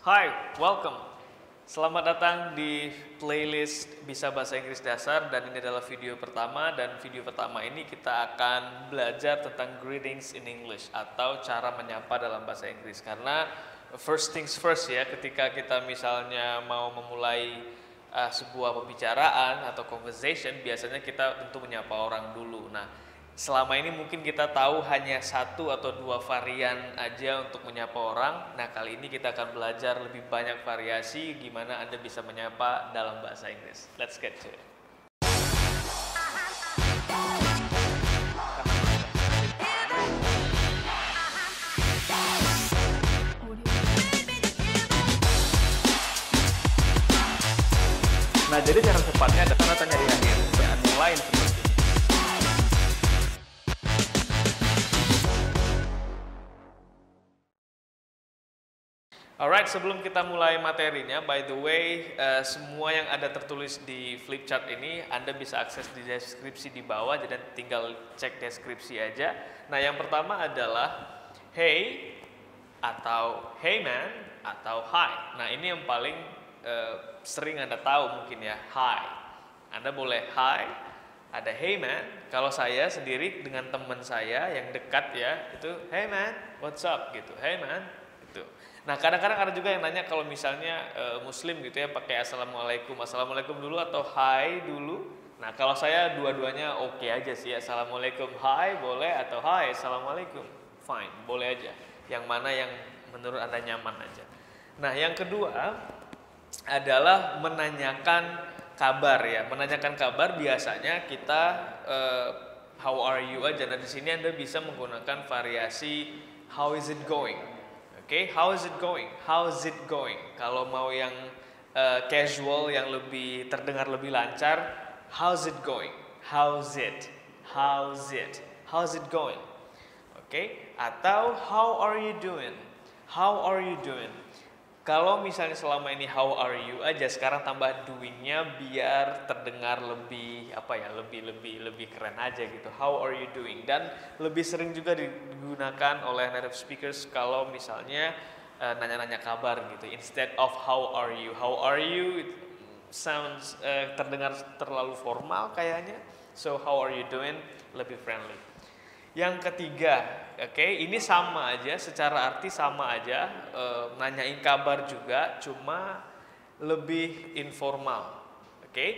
Hi, welcome. Selamat datang di playlist Bisa Bahasa Inggris Dasar dan ini adalah video pertama dan video pertama ini kita akan belajar tentang greetings in English atau cara menyapa dalam bahasa Inggris karena first things first ya, ketika kita misalnya mau memulai sebuah pembicaraan atau conversation biasanya kita tentu menyapa orang dulu. Nah, selama ini mungkin kita tahu hanya satu atau dua varian aja untuk menyapa orang. Nah, kali ini kita akan belajar lebih banyak variasi gimana Anda bisa menyapa dalam bahasa Inggris. Let's get to it. Nah, jadi cara cepatnya ada tanda tanya di akhir dan yang lain seperti ini. Alright, sebelum kita mulai materinya, by the way, semua yang ada tertulis di flip chart ini Anda bisa akses di deskripsi di bawah, jadi tinggal cek deskripsi aja. Nah, yang pertama adalah hey atau hey man atau hi. Nah, ini yang paling sering Anda tahu mungkin ya, hi. Anda boleh hi, ada hey man. Kalau saya sendiri dengan teman saya yang dekat ya, itu hey man, what's up gitu, hey man gitu. Nah, kadang-kadang ada juga yang nanya kalau misalnya muslim gitu ya, pakai assalamualaikum dulu atau hai dulu. Nah, kalau saya dua-duanya oke aja sih, assalamualaikum hai boleh atau hai assalamualaikum fine, boleh aja. Yang mana yang menurut Anda nyaman aja. Nah, yang kedua adalah menanyakan kabar ya. Menanyakan kabar biasanya kita how are you aja. Nah, di sini Anda bisa menggunakan variasi how is it going. Oke, how is it going? How's it going? Kalau mau yang casual, yang lebih terdengar lebih lancar, how's it going? How's it? How's it? How's it going? Oke, atau how are you doing? How are you doing? Kalau misalnya selama ini how are you aja, sekarang tambah doing-nya biar terdengar lebih lebih keren aja gitu. How are you doing? Dan lebih sering juga digunakan oleh native speakers kalau misalnya nanya-nanya kabar gitu. Instead of how are you? How are you? It sounds terdengar terlalu formal kayaknya. So how are you doing? Lebih friendly. Yang ketiga, oke, ini sama aja, secara arti sama aja, nanyain kabar juga, cuma lebih informal, oke.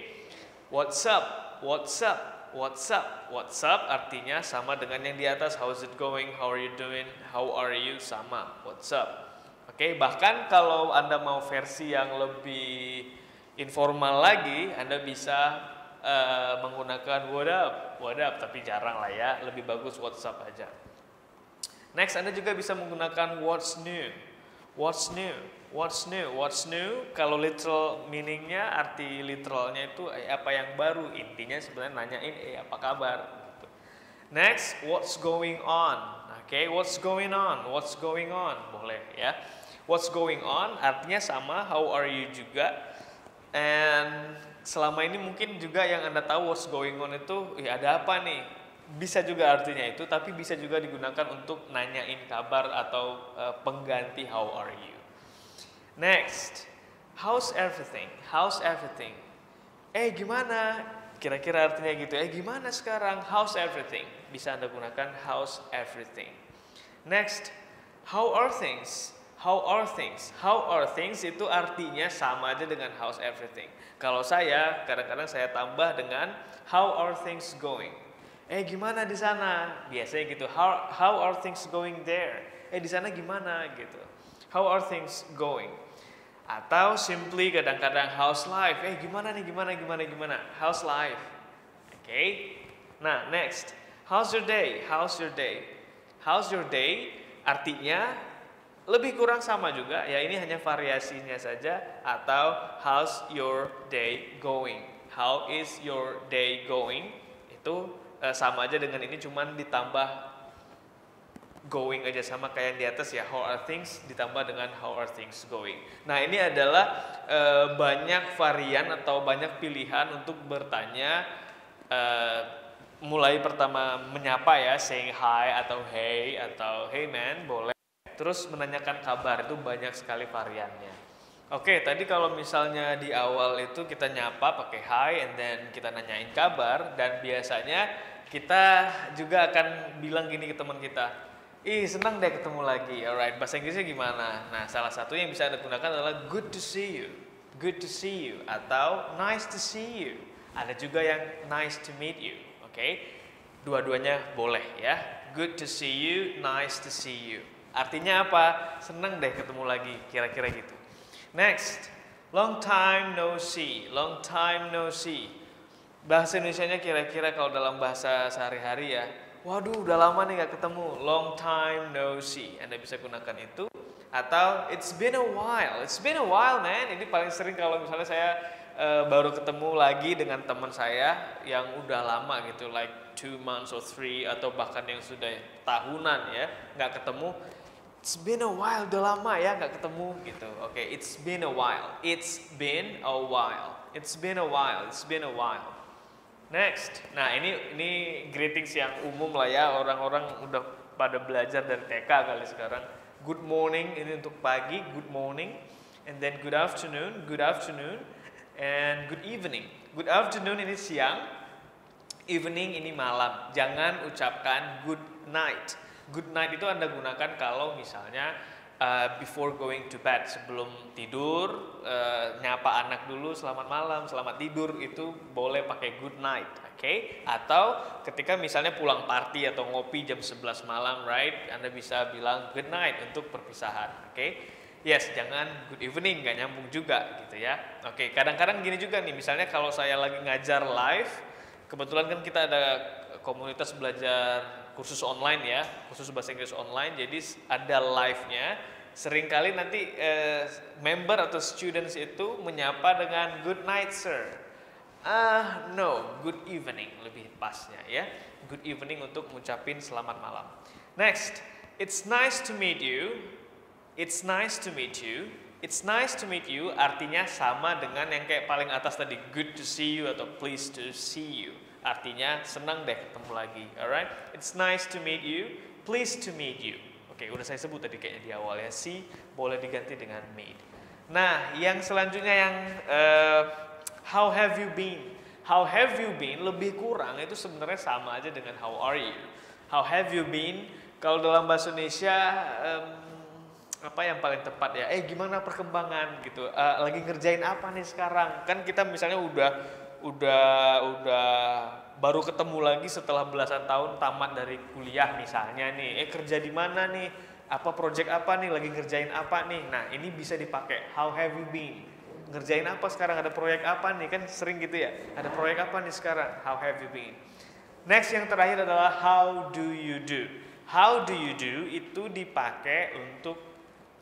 What's up, what's up, what's up, what's up artinya sama dengan yang di atas, how's it going, how are you doing, how are you, sama, what's up. Oke, bahkan kalau Anda mau versi yang lebih informal lagi, Anda bisa menggunakan what up, tapi jarang lah ya, lebih bagus WhatsApp aja. Next, Anda juga bisa menggunakan what's new, what's new, what's new, what's new. Kalau literal meaningnya, arti literalnya itu apa yang baru, intinya sebenarnya nanyain apa kabar. Next, what's going on? Oke, what's going on, what's going on, boleh ya. What's going on artinya sama, how are you juga. And selama ini mungkin juga yang Anda tahu what's going on itu ada apa nih, bisa juga artinya itu, tapi bisa juga digunakan untuk nanyain kabar atau pengganti how are you. Next, how's everything, how's everything, gimana, kira-kira artinya gitu, gimana sekarang, how's everything, bisa Anda gunakan how's everything. Next, how are things. How are things? How are things itu artinya sama aja dengan how's everything. Kalau saya, kadang-kadang saya tambah dengan how are things going? Gimana di sana? Biasanya gitu. How are things going there? Di sana gimana gitu. How are things going? Atau simply kadang-kadang how's life? Gimana nih? Gimana? How's life? Oke. Nah, next. How's your day? How's your day? How's your day? Artinya lebih kurang sama juga ya, ini hanya variasinya saja. Atau how's your day going? How is your day going? Itu sama aja dengan ini, cuman ditambah going aja, sama kayak yang di atas ya, how are things ditambah dengan how are things going. Nah, ini adalah banyak varian atau banyak pilihan untuk bertanya. Mulai pertama menyapa ya, saying hi atau hey man boleh. Terus menanyakan kabar, itu banyak sekali variannya. Oke, tadi kalau misalnya di awal itu kita nyapa pakai hi and then kita nanyain kabar, dan biasanya kita juga akan bilang gini ke teman kita, ih senang deh ketemu lagi, alright, bahasa Inggrisnya gimana? Nah, salah satu yang bisa Anda gunakan adalah good to see you, good to see you, atau nice to see you. Ada juga yang nice to meet you, oke? Dua-duanya boleh ya, good to see you, nice to see you. Artinya apa? Senang deh ketemu lagi, kira-kira gitu. Next, long time no see, long time no see. Bahasa Indonesianya kira-kira kalau dalam bahasa sehari-hari ya, waduh udah lama nih gak ketemu, long time no see. Anda bisa gunakan itu. Atau it's been a while man. Ini paling sering kalau misalnya saya baru ketemu lagi dengan teman saya yang udah lama gitu, like 2 months or 3, atau bahkan yang sudah tahunan ya nggak ketemu. It's been a while, udah lama ya nggak ketemu gitu. Oke, it's been a while, it's been a while, it's been a while, it's been a while. Next, nah ini greetings yang umum lah ya, orang-orang udah pada belajar dari TK kali sekarang. Good morning ini untuk pagi, good morning, and then good afternoon, and good evening. Good afternoon ini siang, evening ini malam. Jangan ucapkan good night. Good night itu Anda gunakan kalau misalnya before going to bed, sebelum tidur, nyapa anak dulu selamat malam, selamat tidur, itu boleh pakai good night, oke? Atau ketika misalnya pulang party atau ngopi jam 11 malam, right? Anda bisa bilang good night untuk perpisahan, oke? Yes, jangan good evening, nggak nyambung juga gitu ya. Oke, kadang-kadang gini juga nih, misalnya kalau saya lagi ngajar live, kebetulan kan kita ada komunitas belajar kursus online ya, khusus bahasa Inggris online, jadi ada live-nya. Seringkali nanti member atau students itu menyapa dengan good night sir. No, good evening lebih pasnya ya. Good evening untuk ngucapin selamat malam. Next, it's nice to meet you. It's nice to meet you. It's nice to meet you artinya sama dengan yang kayak paling atas tadi, good to see you atau pleased to see you. Artinya senang deh ketemu lagi, alright? It's nice to meet you, pleased to meet you. Oke, udah saya sebut tadi kayaknya di awal ya, see boleh diganti dengan meet. Nah, yang selanjutnya yang how have you been? How have you been lebih kurang itu sebenarnya sama aja dengan how are you. How have you been? Kalau dalam bahasa Indonesia apa yang paling tepat ya? Gimana perkembangan gitu? Lagi ngerjain apa nih sekarang? Kan kita misalnya udah baru ketemu lagi setelah belasan tahun tamat dari kuliah misalnya nih, kerja di mana nih, apa project apa nih, lagi ngerjain apa nih. Nah ini bisa dipakai how have you been, ngerjain apa sekarang, ada proyek apa nih, kan sering gitu ya, ada proyek apa nih sekarang, how have you been. Next yang terakhir adalah how do you do. How do you do itu dipakai untuk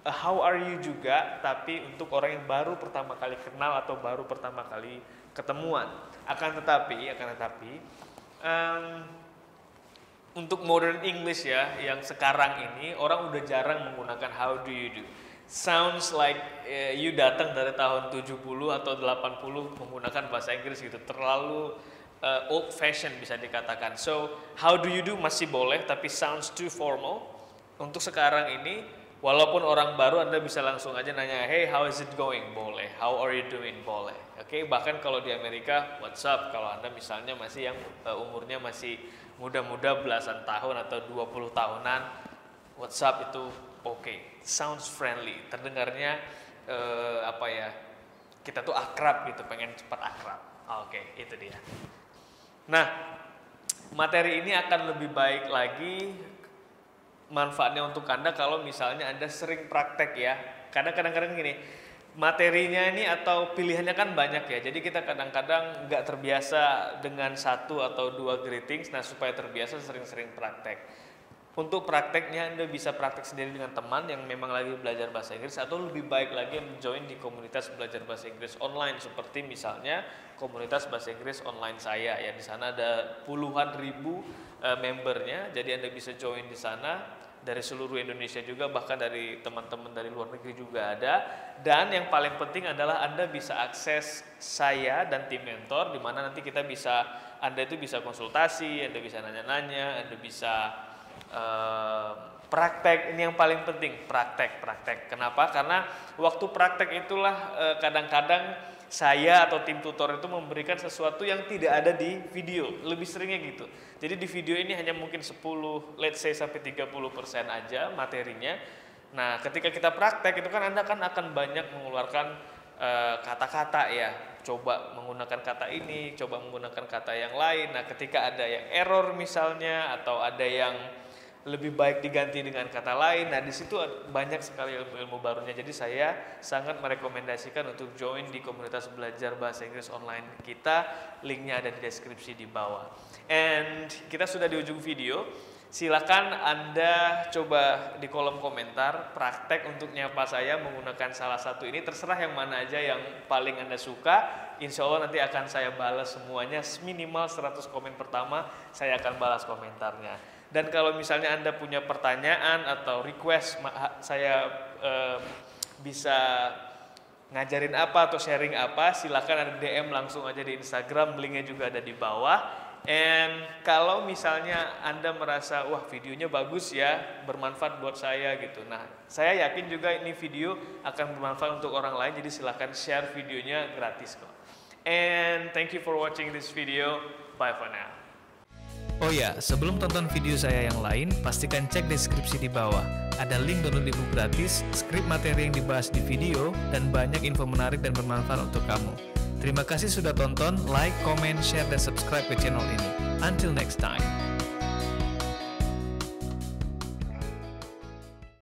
how are you juga, tapi untuk orang yang baru pertama kali kenal atau baru pertama kali ketemuan. Akan tetapi untuk modern English ya, yang sekarang ini orang udah jarang menggunakan how do you do. Sounds like you datang dari tahun 70 atau 80 menggunakan bahasa Inggris gitu, terlalu old fashion bisa dikatakan. So how do you do masih boleh, tapi sounds too formal. Untuk sekarang ini, walaupun orang baru, Anda bisa langsung aja nanya, hey how is it going? Boleh. How are you doing? Boleh. Oke, bahkan kalau di Amerika, what's up? Kalau Anda misalnya masih yang umurnya masih muda-muda belasan tahun atau 20 tahunan, what's up itu oke. Sounds friendly. Terdengarnya kita tuh akrab gitu, pengen cepat akrab. Oke, itu dia. Nah, materi ini akan lebih baik lagi manfaatnya untuk Anda kalau misalnya Anda sering praktek ya. Karena kadang-kadang gini, materinya ini atau pilihannya kan banyak ya. Jadi kita kadang-kadang nggak terbiasa dengan 1 atau 2 greetings. Nah, supaya terbiasa sering-sering praktek. Untuk prakteknya Anda bisa praktek sendiri dengan teman yang memang lagi belajar bahasa Inggris, atau lebih baik lagi join di komunitas belajar bahasa Inggris online seperti misalnya komunitas bahasa Inggris online saya ya. Di sana ada puluhan ribu membernya. Jadi Anda bisa join di sana dari seluruh Indonesia juga, bahkan dari teman-teman dari luar negeri juga ada. Dan yang paling penting adalah Anda bisa akses saya dan tim mentor, di mana nanti Anda itu bisa konsultasi, Anda bisa nanya-nanya, Anda bisa praktek, ini yang paling penting, praktek. Kenapa? Karena waktu praktek itulah kadang-kadang saya atau tim tutor itu memberikan sesuatu yang tidak ada di video, lebih seringnya gitu. Jadi di video ini hanya mungkin 10, let's say sampai 30% aja materinya. Nah, ketika kita praktek itu kan Anda kan akan banyak mengeluarkan kata-kata ya. Coba menggunakan kata ini, coba menggunakan kata yang lain. Nah, ketika ada yang error misalnya atau ada yang lebih baik diganti dengan kata lain. Nah, di situ banyak sekali ilmu-ilmu barunya. Jadi saya sangat merekomendasikan untuk join di komunitas belajar bahasa Inggris online kita. Linknya ada di deskripsi di bawah. And kita sudah di ujung video. Silakan Anda coba di kolom komentar praktek untuk nyapa saya menggunakan salah satu ini. Terserah yang mana aja yang paling Anda suka. Insya Allah nanti akan saya balas semuanya. Minimal 100 komen pertama saya akan balas komentarnya. Dan kalau misalnya Anda punya pertanyaan atau request saya bisa ngajarin apa atau sharing apa, silakan ada DM langsung aja di Instagram, linknya juga ada di bawah. And kalau misalnya Anda merasa wah videonya bagus ya, bermanfaat buat saya gitu. Nah, saya yakin juga ini video akan bermanfaat untuk orang lain, jadi silakan share videonya gratis kok. And thank you for watching this video. Bye for now. Oh ya, sebelum tonton video saya yang lain, pastikan cek deskripsi di bawah. Ada link download ebook gratis, skrip materi yang dibahas di video, dan banyak info menarik dan bermanfaat untuk kamu. Terima kasih sudah tonton, like, comment, share, dan subscribe ke channel ini. Until next time.